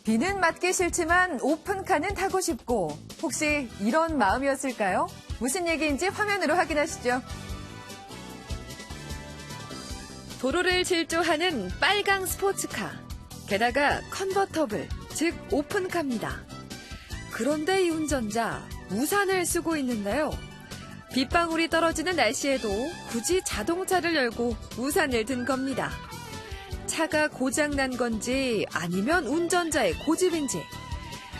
비는 맞기 싫지만 오픈카는 타고 싶고 혹시 이런 마음이었을까요? 무슨 얘기인지 화면으로 확인하시죠. 도로를 질주하는 빨강 스포츠카, 게다가 컨버터블, 즉 오픈카입니다. 그런데 이 운전자 우산을 쓰고 있는데요. 빗방울이 떨어지는 날씨에도 굳이 자동차를 열고 우산을 든 겁니다. 차가 고장난 건지 아니면 운전자의 고집인지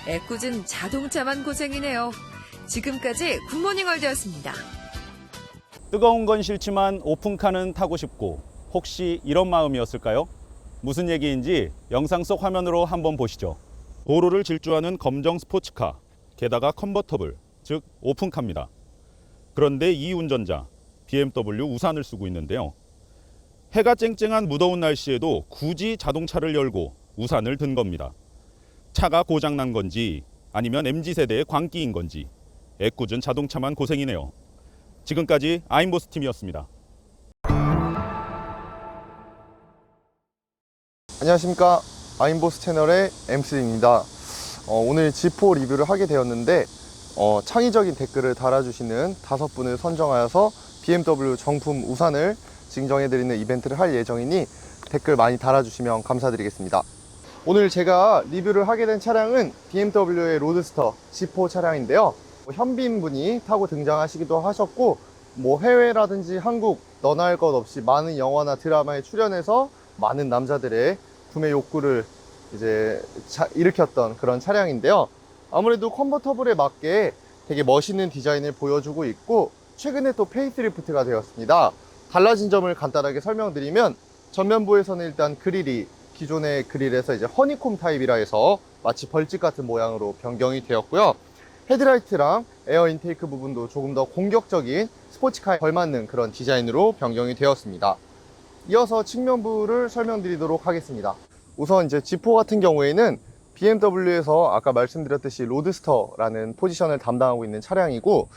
애꿎은 자동차만 고생이네요. 지금까지 굿모닝 월드였습니다. 뜨거운 건 싫지만 오픈카는 타고 싶고 혹시 이런 마음이었을까요? 무슨 얘기인지 영상 속 화면으로 한번 보시죠. 도로를 질주하는 검정 스포츠카, 게다가 컨버터블, 즉 오픈카입니다. 그런데 이 운전자 BMW 우산을 쓰고 있는데요. 해가 쨍쨍한 무더운 날씨에도 굳이 자동차를 열고 우산을 든 겁니다. 차가 고장난 건지 아니면 MZ세대의 광기인 건지 애꿎은 자동차만 고생이네요. 지금까지 아임보스 팀이었습니다. 안녕하십니까, 아임보스 채널의 MC 입니다. 오늘 G4 리뷰를 하게 되었는데 창의적인 댓글을 달아주시는 5분을 선정하여서 BMW 정품 우산을 증정해드리는 이벤트를 할 예정이니 댓글 많이 달아주시면 감사드리겠습니다. 오늘 제가 리뷰를 하게 된 차량은 BMW의 로드스터 G4 차량인데요. 현빈분이 타고 등장하시기도 하셨고 해외라든지 한국 너나 할 것 없이 많은 영화나 드라마에 출연해서 많은 남자들의 구매 욕구를 이제 일으켰던 그런 차량인데요. 아무래도 컨버터블에 맞게 되게 멋있는 디자인을 보여주고 있고 최근에 또 페이스리프트가 되었습니다. 달라진 점을 간단하게 설명드리면 전면부에서는 일단 그릴이 기존의 그릴에서 이제 허니콤 타입이라 해서 마치 벌집 같은 모양으로 변경이 되었고요. 헤드라이트랑 에어 인테이크 부분도 조금 더 공격적인 스포츠카에 걸맞는 그런 디자인으로 변경이 되었습니다. 이어서 측면부를 설명드리도록 하겠습니다. 우선 이제 G4 같은 경우에는 BMW에서 아까 말씀드렸듯이 로드스터라는 포지션을 담당하고 있는 차량이고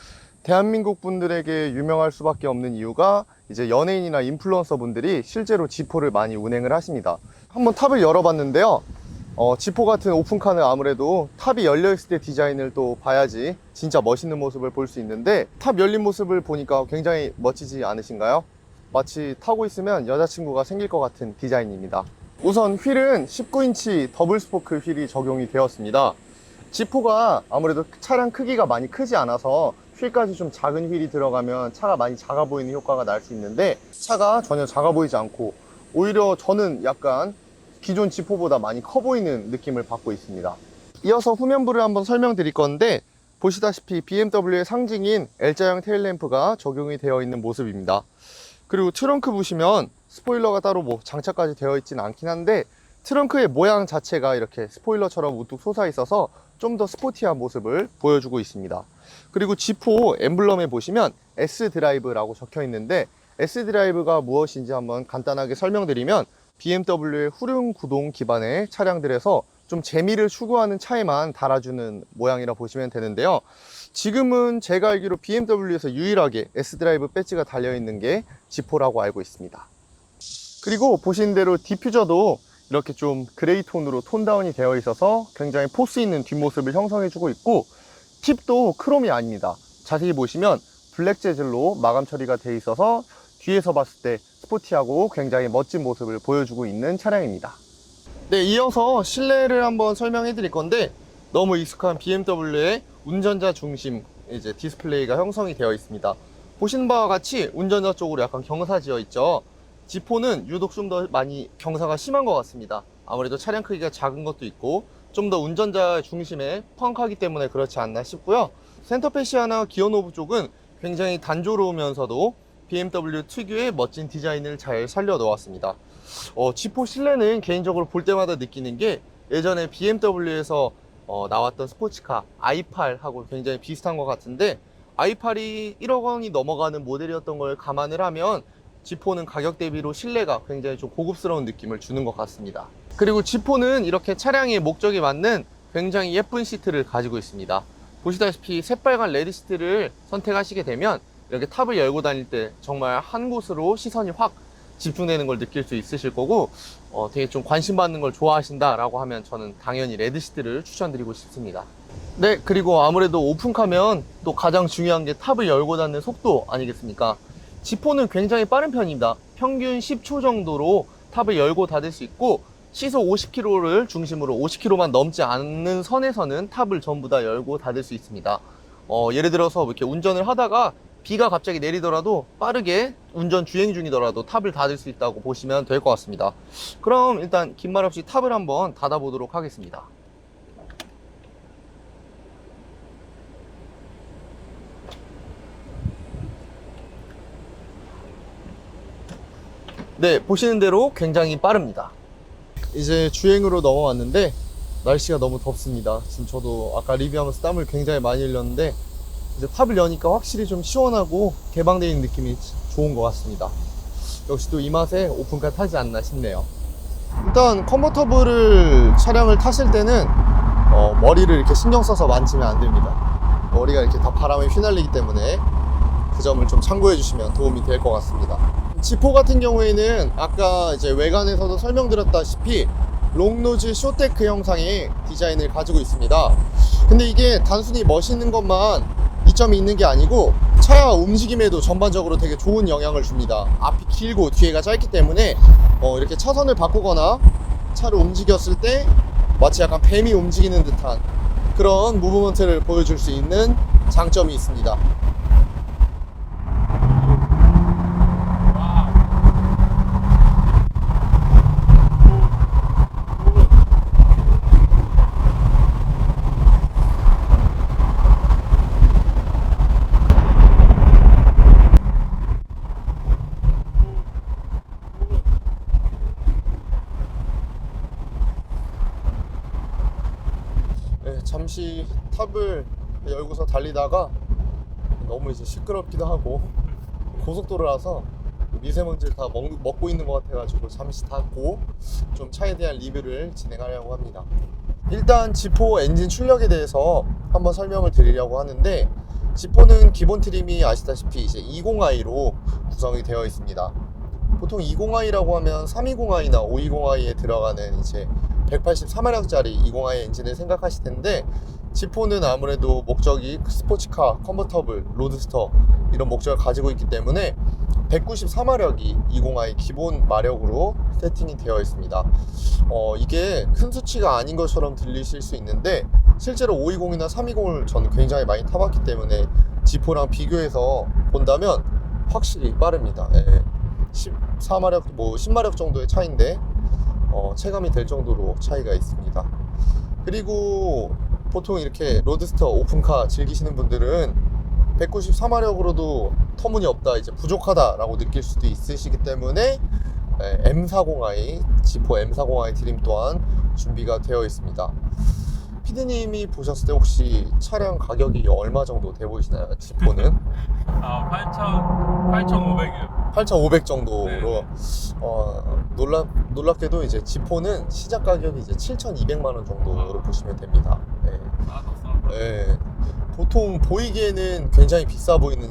대한민국 분들에게 유명할 수밖에 없는 이유가 이제 연예인이나 인플루언서 분들이 실제로 G4를 많이 운행을 하십니다. 한번 탑을 열어봤는데요. G4 같은 오픈카는 아무래도 탑이 열려있을 때 디자인을 또 봐야지 진짜 멋있는 모습을 볼 수 있는데 탑 열린 모습을 보니까 굉장히 멋지지 않으신가요? 마치 타고 있으면 여자친구가 생길 것 같은 디자인입니다. 우선 휠은 19인치 더블 스포크 휠이 적용이 되었습니다. G4가 아무래도 차량 크기가 많이 크지 않아서 휠까지 좀 작은 휠이 들어가면 차가 많이 작아 보이는 효과가 날 수 있는데 차가 전혀 작아 보이지 않고 오히려 저는 약간 기존 G4보다 많이 커 보이는 느낌을 받고 있습니다. 이어서 후면부를 한번 설명드릴 건데 보시다시피 BMW의 상징인 L자형 테일램프가 적용이 되어 있는 모습입니다. 그리고 트렁크 보시면 스포일러가 따로 장착까지 되어 있지는 않긴 한데 트렁크의 모양 자체가 이렇게 스포일러처럼 우뚝 솟아 있어서 좀 더 스포티한 모습을 보여주고 있습니다. 그리고 G4 엠블럼에 보시면 S-드라이브라고 적혀 있는데 S-드라이브가 무엇인지 한번 간단하게 설명드리면 BMW의 후륜 구동 기반의 차량들에서 좀 재미를 추구하는 차에만 달아주는 모양이라 보시면 되는데요. 지금은 제가 알기로 BMW에서 유일하게 S-드라이브 배지가 달려있는 게 G4라고 알고 있습니다. 그리고 보신 대로 디퓨저도 이렇게 좀 그레이 톤으로 톤다운이 되어 있어서 굉장히 포스 있는 뒷모습을 형성해주고 있고 팁도 크롬이 아닙니다. 자세히 보시면 블랙 재질로 마감 처리가 되어 있어서 뒤에서 봤을 때 스포티하고 굉장히 멋진 모습을 보여주고 있는 차량입니다. 네, 이어서 실내를 한번 설명해 드릴 건데 너무 익숙한 BMW의 운전자 중심 이제 디스플레이가 형성이 되어 있습니다. 보시는 바와 같이 운전자 쪽으로 약간 경사지어 있죠. G4는 유독 좀 더 많이 경사가 심한 것 같습니다. 아무래도 차량 크기가 작은 것도 있고 좀 더 운전자 중심에 펑크하기 때문에 그렇지 않나 싶고요. 센터 패시아나 기어 노브 쪽은 굉장히 단조로우면서도 BMW 특유의 멋진 디자인을 잘 살려 놓았습니다. G4 실내는 개인적으로 볼 때마다 느끼는 게 예전에 BMW에서 나왔던 스포츠카 i8하고 굉장히 비슷한 것 같은데 i8이 1억 원이 넘어가는 모델이었던 걸 감안을 하면 G4는 가격 대비로 실내가 굉장히 좀 고급스러운 느낌을 주는 것 같습니다. 그리고 G4는 이렇게 차량의 목적에 맞는 굉장히 예쁜 시트를 가지고 있습니다. 보시다시피 새빨간 레드 시트를 선택하시게 되면 이렇게 탑을 열고 다닐 때 정말 한 곳으로 시선이 확 집중되는 걸 느낄 수 있으실 거고 되게 좀 관심 받는 걸 좋아하신다라고 하면 저는 당연히 레드시트를 추천드리고 싶습니다. 네, 그리고 아무래도 오픈카면 또 가장 중요한 게 탑을 열고 닫는 속도 아니겠습니까? 지포는 굉장히 빠른 편입니다. 평균 10초 정도로 탑을 열고 닫을 수 있고 시속 50km를 중심으로 50km만 넘지 않는 선에서는 탑을 전부 다 열고 닫을 수 있습니다. 예를 들어서 이렇게 운전을 하다가 비가 갑자기 내리더라도 빠르게 운전 주행 중이더라도 탑을 닫을 수 있다고 보시면 될 것 같습니다. 그럼 일단 긴 말 없이 탑을 한번 닫아 보도록 하겠습니다. 네, 보시는 대로 굉장히 빠릅니다. 이제 주행으로 넘어왔는데 날씨가 너무 덥습니다. 지금 저도 아까 리뷰하면서 땀을 굉장히 많이 흘렸는데 이제 탑을 여니까 확실히 좀 시원하고 개방되어 있는 느낌이 좋은 것 같습니다. 역시 또 이 맛에 오픈카 타지 않나 싶네요. 일단 컨버터블을 차량을 타실 때는 머리를 이렇게 신경 써서 만지면 안 됩니다. 머리가 이렇게 다 바람에 휘날리기 때문에 그 점을 좀 참고해 주시면 도움이 될 것 같습니다. 지포 같은 경우에는 아까 이제 외관에서도 설명드렸다시피 롱노즈 쇼테크 형상의 디자인을 가지고 있습니다. 근데 이게 단순히 멋있는 것만 이점이 있는 게 아니고 차 움직임에도 전반적으로 되게 좋은 영향을 줍니다. 앞이 길고 뒤에가 짧기 때문에 이렇게 차선을 바꾸거나 차를 움직였을 때 마치 약간 뱀이 움직이는 듯한 그런 무브먼트를 보여줄 수 있는 장점이 있습니다. 잠시 탑을 열고서 달리다가 너무 이제 시끄럽기도 하고 고속도로라서 미세먼지를 다 먹고 있는 것 같아가지고 잠시 닫고 좀 차에 대한 리뷰를 진행하려고 합니다. 일단 지포 엔진 출력에 대해서 한번 설명을 드리려고 하는데 지포는 기본 트림이 아시다시피 이제 20i로 구성이 되어 있습니다. 보통 20i라고 하면 320i나 520i에 들어가는 이제 183마력짜리 20i 엔진을 생각하실 텐데 지포는 아무래도 목적이 스포츠카, 컨버터블, 로드스터 이런 목적을 가지고 있기 때문에 194마력이 20i 기본 마력으로 세팅이 되어 있습니다. 이게 큰 수치가 아닌 것처럼 들리실 수 있는데 실제로 520이나 320을 저는 굉장히 많이 타봤기 때문에 지포랑 비교해서 본다면 확실히 빠릅니다. 14마력, 10마력 정도의 차이인데 체감이 될 정도로 차이가 있습니다. 그리고 보통 이렇게 로드스터 오픈카 즐기시는 분들은 194마력으로도 터무니없다, 이제 부족하다 라고 느낄 수도 있으시기 때문에 M40i, 지포 M40i 트림 또한 준비가 되어 있습니다. 피디님이 보셨을 때 혹시 차량 가격이 얼마 정도 돼 보이시나요? 지포는? 8,500이요. 8,500 정도로. 네. 놀랍게도 이제 지포는 시작 가격이 이제 7,200만 원 정도로 보시면 됩니다. 네. 네. 보통 보이기에는 굉장히 비싸 보이는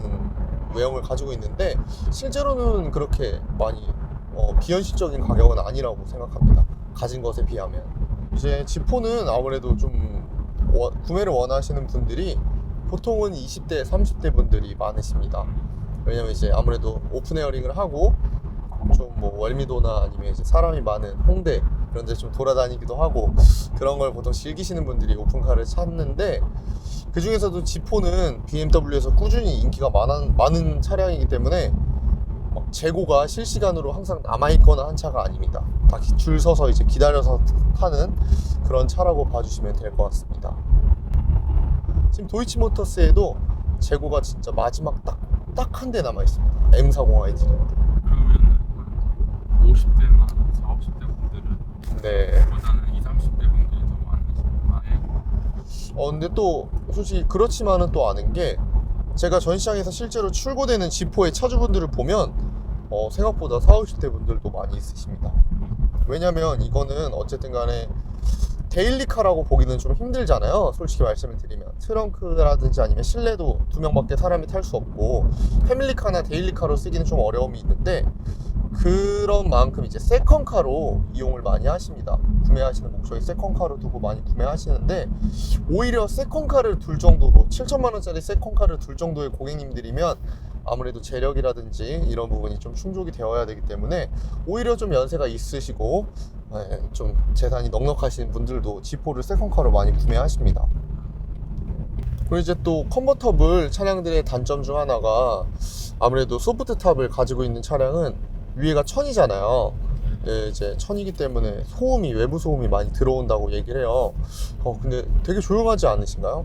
외형을 가지고 있는데 실제로는 그렇게 많이 비현실적인 가격은 아니라고 생각합니다. 가진 것에 비하면. 이제 지포는 아무래도 좀 구매를 원하시는 분들이 보통은 20대, 30대 분들이 많으십니다. 왜냐면 이제 아무래도 오픈 에어링을 하고 좀 뭐 월미도나 아니면 이제 사람이 많은 홍대 이런 데 좀 돌아다니기도 하고 그런 걸 보통 즐기시는 분들이 오픈카를 찾는데 그 중에서도 지포는 BMW에서 꾸준히 인기가 많은 차량이기 때문에 막 재고가 실시간으로 항상 남아있거나 한 차가 아닙니다. 딱 줄 서서 이제 기다려서 타는 그런 차라고 봐주시면 될 것 같습니다. 지금 도이치모터스에도 재고가 진짜 마지막 딱 한 대 남아있습니다. M40i 트림. 그러면 50대나 40, 50대 분들은 네. 보다는 20, 30대 분들이 더 많아요. 근데 또 솔직히 그렇지만은 또 아는 게 제가 전시장에서 실제로 출고되는 지포의 차주분들을 보면 생각보다 40, 50대 분들도 많이 있으십니다. 왜냐면 이거는 어쨌든 간에 데일리카라고 보기는 좀 힘들잖아요. 솔직히 말씀을 드리면 트렁크라든지 아니면 실내도 2명밖에 사람이 탈 수 없고 패밀리카나 데일리카로 쓰기는 좀 어려움이 있는데 그런 만큼 이제 세컨카로 이용을 많이 하십니다. 구매하시는 목적이 세컨카로 두고 많이 구매하시는데, 오히려 세컨카를 둘 정도로 7천만 원짜리 세컨카를 둘 정도의 고객님들이면 아무래도 재력이라든지 이런 부분이 좀 충족이 되어야 되기 때문에 오히려 좀 연세가 있으시고 좀 재산이 넉넉하신 분들도 G4를 세컨카로 많이 구매하십니다. 그리고 이제 또 컨버터블 차량들의 단점 중 하나가, 아무래도 소프트탑을 가지고 있는 차량은 위에가 천이잖아요. 이제 천이기 때문에 소음이, 외부 소음이 많이 들어온다고 얘기를 해요. 근데 되게 조용하지 않으신가요?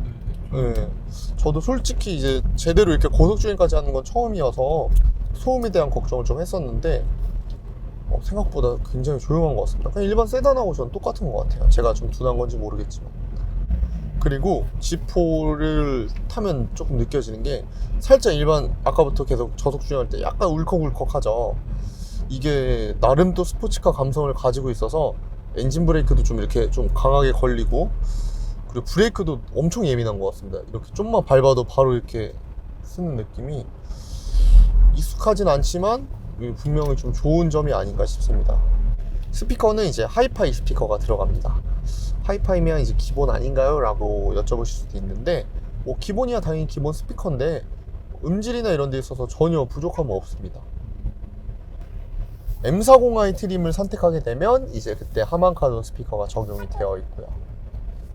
네. 저도 솔직히 이제 제대로 이렇게 고속주행까지 하는 건 처음이어서 소음에 대한 걱정을 좀 했었는데, 생각보다 굉장히 조용한 것 같습니다. 그냥 일반 세단하고 저는 똑같은 것 같아요. 제가 좀 둔한 건지 모르겠지만. 그리고 G4를 타면 조금 느껴지는 게, 살짝 일반 아까부터 계속 저속주행할 때 약간 울컥울컥하죠. 이게 나름 또 스포츠카 감성을 가지고 있어서 엔진 브레이크도 좀 이렇게 좀 강하게 걸리고, 그리고 브레이크도 엄청 예민한 것 같습니다. 이렇게 좀만 밟아도 바로 이렇게 쓰는 느낌이 익숙하진 않지만 분명히 좀 좋은 점이 아닌가 싶습니다. 스피커는 이제 하이파이 스피커가 들어갑니다. 하이파이면 이제 기본 아닌가요? 라고 여쭤보실 수도 있는데, 뭐 기본이야 당연히 기본 스피커인데 음질이나 이런 데 있어서 전혀 부족함은 없습니다. M40i 트림을 선택하게 되면 이제 그때 하만카돈 스피커가 적용이 되어 있고요.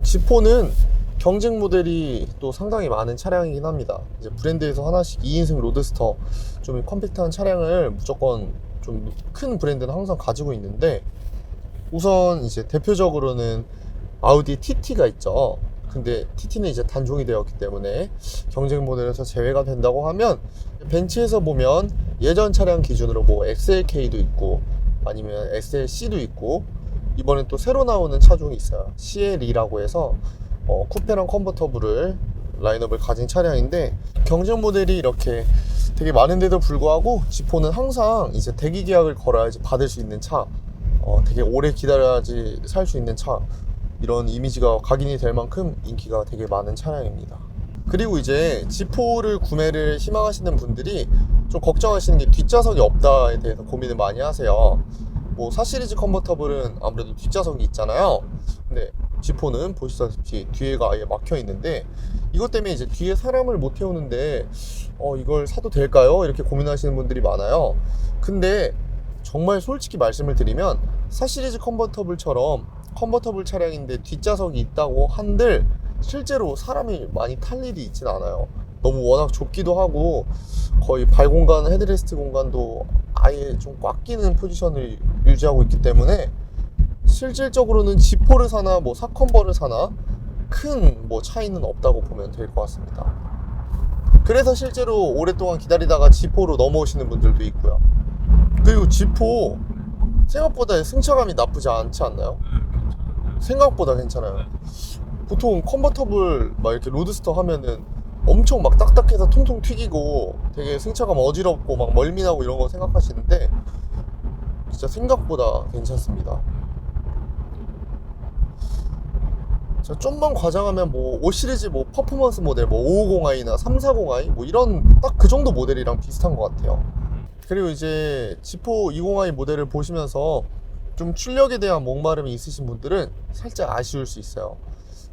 G4는 경쟁 모델이 또 상당히 많은 차량이긴 합니다. 이제 브랜드에서 하나씩 2인승 로드스터, 좀 컴팩트한 차량을 무조건 좀 큰 브랜드는 항상 가지고 있는데, 우선 이제 대표적으로는 아우디 TT가 있죠. 근데 TT는 이제 단종이 되었기 때문에 경쟁 모델에서 제외가 된다고 하면, 벤츠에서 보면 예전 차량 기준으로 뭐 XLK도 있고 아니면 XLC도 있고, 이번엔 또 새로 나오는 차종이 있어요. CLE라고 해서 쿠페랑 컨버터블을 라인업을 가진 차량인데, 경쟁 모델이 이렇게 되게 많은데도 불구하고 G4는 항상 이제 대기 계약을 걸어야지 받을 수 있는 차, 되게 오래 기다려야지 살 수 있는 차, 이런 이미지가 각인이 될 만큼 인기가 되게 많은 차량입니다. 그리고 이제 G4를 구매를 희망하시는 분들이 좀 걱정하시는 게, 뒷좌석이 없다에 대해서 고민을 많이 하세요. 뭐 4시리즈 컨버터블은 아무래도 뒷좌석이 있잖아요. 근데 G4는 보시다시피 뒤에가 아예 막혀 있는데, 이것 때문에 이제 뒤에 사람을 못 태우는데 이걸 사도 될까요? 이렇게 고민하시는 분들이 많아요. 근데 정말 솔직히 말씀을 드리면, 4시리즈 컨버터블처럼 컨버터블 차량인데 뒷좌석이 있다고 한들 실제로 사람이 많이 탈 일이 있진 않아요. 너무 워낙 좁기도 하고 거의 발 공간, 헤드레스트 공간도 아예 좀 꽉 끼는 포지션을 유지하고 있기 때문에 실질적으로는 G4를 사나 뭐 사컨버를 사나 큰 뭐 차이는 없다고 보면 될 것 같습니다. 그래서 실제로 오랫동안 기다리다가 G4로 넘어오시는 분들도 있고요. 그리고 G4 생각보다 승차감이 나쁘지 않지 않나요? 생각보다 괜찮아요. 보통 컨버터블 막 이렇게 로드스터 하면은 엄청 막 딱딱해서 통통 튀기고 되게 승차감 어지럽고 막 멀미나고 이런 거 생각하시는데, 진짜 생각보다 괜찮습니다. 자, 좀만 과장하면 뭐 5시리즈 뭐 퍼포먼스 모델 뭐 550i나 340i 뭐 이런 딱 그 정도 모델이랑 비슷한 것 같아요. 그리고 이제 G4 20i 모델을 보시면서 좀 출력에 대한 목마름이 있으신 분들은 살짝 아쉬울 수 있어요.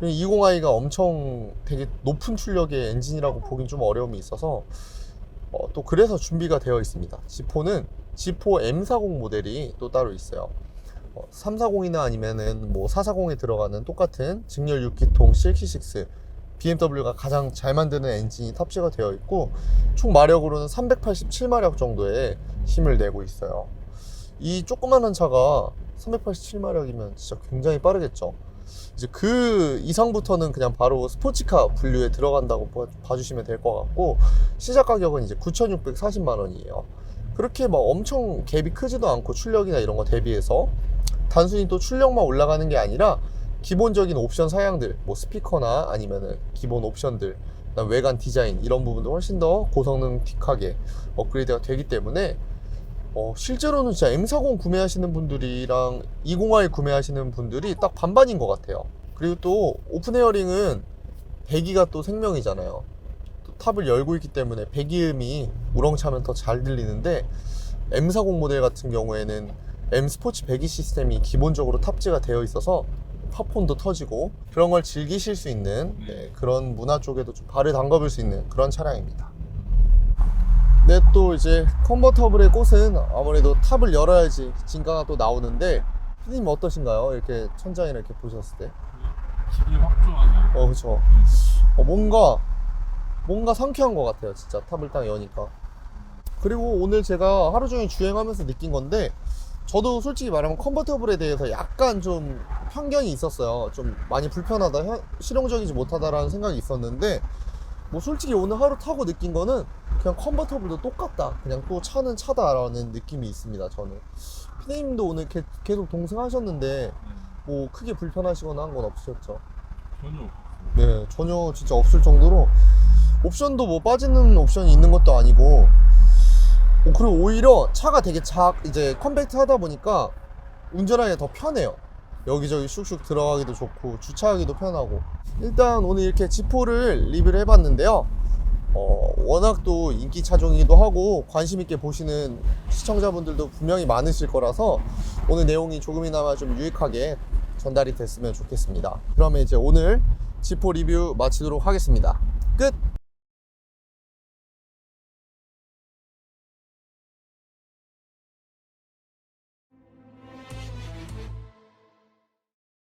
20i가 엄청 되게 높은 출력의 엔진이라고 보긴 좀 어려움이 있어서 또 그래서 준비가 되어 있습니다. G4는 G4 M40 모델이 또 따로 있어요. 340이나 아니면은 뭐 440에 들어가는 똑같은 직렬 6기통 실키6, BMW가 가장 잘 만드는 엔진이 탑재가 되어 있고, 총 마력으로는 387마력 정도의 힘을 내고 있어요. 이 조그만한 차가 387마력이면 진짜 굉장히 빠르겠죠. 이제 그 이상부터는 그냥 바로 스포츠카 분류에 들어간다고 봐주시면 될 것 같고, 시작 가격은 이제 9,640만 원이에요. 그렇게 막 엄청 갭이 크지도 않고, 출력이나 이런 거 대비해서 단순히 또 출력만 올라가는 게 아니라 기본적인 옵션 사양들, 뭐 스피커나 아니면은 기본 옵션들, 외관 디자인 이런 부분도 훨씬 더 고성능틱하게 업그레이드가 되기 때문에 실제로는 진짜 M40 구매하시는 분들이랑 20i 구매하시는 분들이 딱 반반인 것 같아요. 그리고 또 오픈 헤어링은 배기가 또 생명이잖아요. 또 탑을 열고 있기 때문에 배기음이 우렁차면 더 잘 들리는데, M40 모델 같은 경우에는 M 스포츠 배기 시스템이 기본적으로 탑재가 되어 있어서 팝콘도 터지고 그런 걸 즐기실 수 있는 그런 문화 쪽에도 좀 발을 담가볼 수 있는 그런 차량입니다. 네, 또 이제 컨버터블의 꽃은 아무래도 탑을 열어야지 진가가 또 나오는데 피디님 어떠신가요? 이렇게 천장이랑 이렇게 보셨을 때? 기분이 확 좋아져요. 그쵸. 뭔가 상쾌한 것 같아요. 진짜 탑을 딱 여니까. 그리고 오늘 제가 하루 종일 주행하면서 느낀 건데 저도 솔직히 말하면 컨버터블에 대해서 약간 좀 편견이 있었어요. 좀 많이 불편하다, 실용적이지 못하다라는 생각이 있었는데 뭐 솔직히 오늘 하루 타고 느낀 거는 그냥 컨버터블도 똑같다. 그냥 또 차는 차다라는 느낌이 있습니다. 저는. 피디님도 오늘 계속 동승하셨는데 뭐 크게 불편하시거나 한 건 없으셨죠? 전혀 없어요. 네, 전혀 진짜 없을 정도로 옵션도 뭐 빠지는 옵션이 있는 것도 아니고 그리고 오히려 차가 되게 이제 컴팩트 하다 보니까 운전하기 더 편해요. 여기저기 슉슉 들어가기도 좋고 주차하기도 편하고. 일단 오늘 이렇게 G4를 리뷰를 해봤는데요. 워낙 또 인기 차종이기도 하고 관심 있게 보시는 시청자분들도 분명히 많으실 거라서 오늘 내용이 조금이나마 좀 유익하게 전달이 됐으면 좋겠습니다. 그러면 이제 오늘 G4 리뷰 마치도록 하겠습니다. 끝!